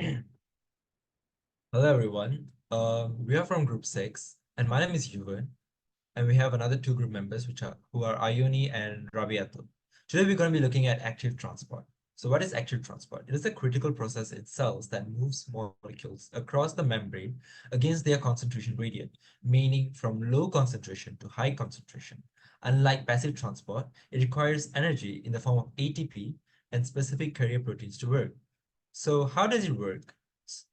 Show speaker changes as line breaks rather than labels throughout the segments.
Hello everyone. We are from Group 6, and my name is Yuvan, and we have another two group members who are Ayunni and Rabi'atul. Today we're going to be looking at active transport. So what is active transport? It is a critical process in cells that moves molecules across the membrane against their concentration gradient, meaning from low concentration to high concentration. Unlike passive transport, it requires energy in the form of ATP and specific carrier proteins to work. So how does it work?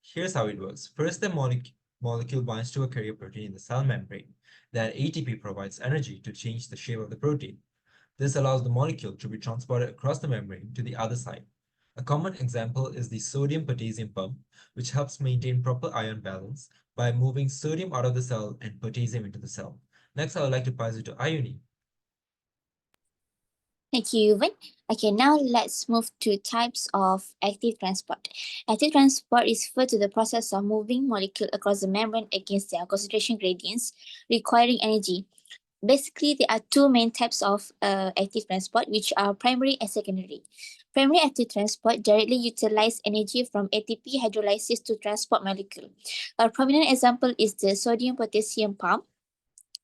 Here's how it works. First, the molecule binds to a carrier protein in the cell membrane. Then ATP provides energy to change the shape of the protein. This allows the molecule to be transported across the membrane to the other side. A common example is the sodium-potassium pump, which helps maintain proper ion balance by moving sodium out of the cell and potassium into the cell. Next, I would like to pass it to Ayuni.
Thank you, Yuvan. Okay, now let's move to types of active transport. Active transport is referred to the process of moving molecules across the membrane against their concentration gradients, requiring energy. Basically, there are two main types of active transport, which are primary and secondary. Primary active transport directly utilize energy from ATP hydrolysis to transport molecule. A prominent example is the sodium-potassium pump,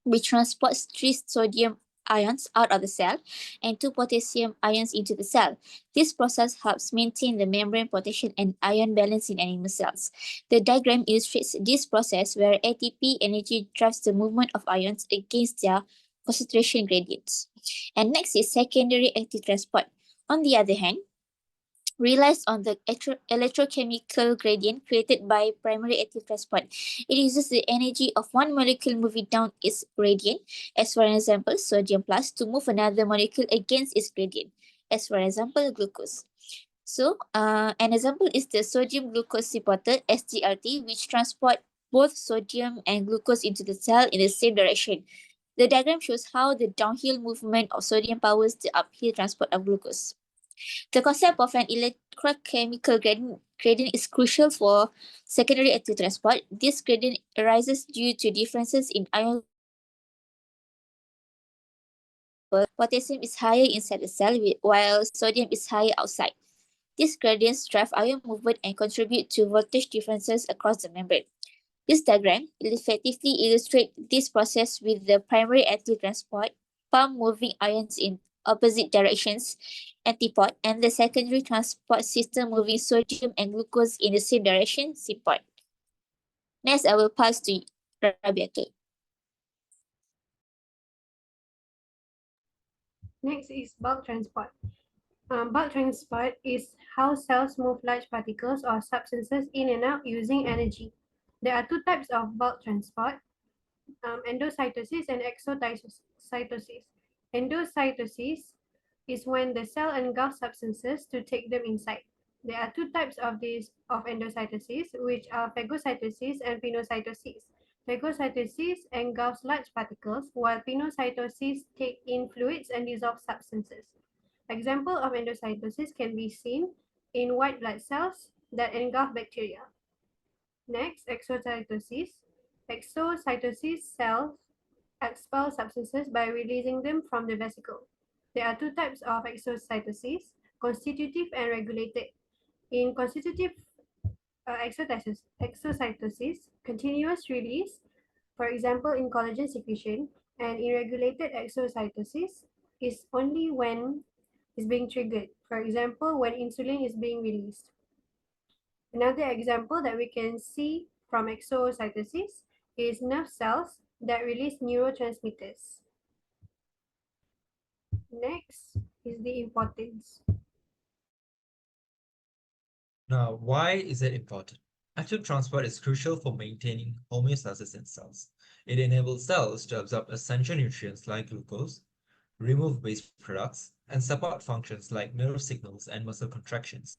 which transports 3 sodium ions out of the cell and 2 potassium ions into the cell. This process helps maintain the membrane protection and ion balance in animal cells. The diagram illustrates this process where ATP energy drives the movement of ions against their concentration gradients. And next is secondary active transport. On the other hand, relies on the electrochemical gradient created by primary active transport. It uses the energy of one molecule moving down its gradient, as for example sodium plus, to move another molecule against its gradient, as for example glucose. So, an example is the sodium glucose supporter (SGRT), which transport both sodium and glucose into the cell in the same direction. The diagram shows how the downhill movement of sodium powers the uphill transport of glucose. The concept of an electrochemical gradient is crucial for secondary active transport. This gradient arises due to differences in ion. Potassium is higher inside the cell while sodium is higher outside. These gradients drive ion movement and contribute to voltage differences across the membrane. This diagram effectively illustrates this process with the primary active transport pump moving ions in opposite directions, antipod, and the secondary transport system moving sodium and glucose in the same direction, sympod. Next, I will pass to Rabi'atul.
Next is bulk transport. Bulk transport is how cells move large particles or substances in and out using energy. There are two types of bulk transport, endocytosis and exocytosis. Endocytosis is when the cell engulfs substances to take them inside. There are two types of endocytosis, which are phagocytosis and pinocytosis. Phagocytosis engulfs large particles, while pinocytosis take in fluids and dissolve substances. Example of endocytosis can be seen in white blood cells that engulf bacteria. Next, exocytosis. Exocytosis cells expel substances by releasing them from the vesicle. There are two types of exocytosis, constitutive and regulated. In constitutive exocytosis, continuous release, for example in collagen secretion, and in regulated exocytosis is only when it's being triggered, for example when insulin is being released. Another example that we can see from exocytosis is nerve cells that release neurotransmitters. Next is the importance.
Now, why is it important? Active transport is crucial for maintaining homeostasis in cells. It enables cells to absorb essential nutrients like glucose, remove waste products, and support functions like nerve signals and muscle contractions.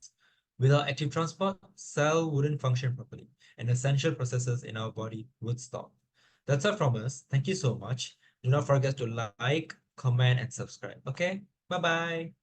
Without active transport, cell wouldn't function properly, and essential processes in our body would stop. That's all from us. Thank you so much. Do not forget to like, comment, and subscribe. Okay? Bye-bye.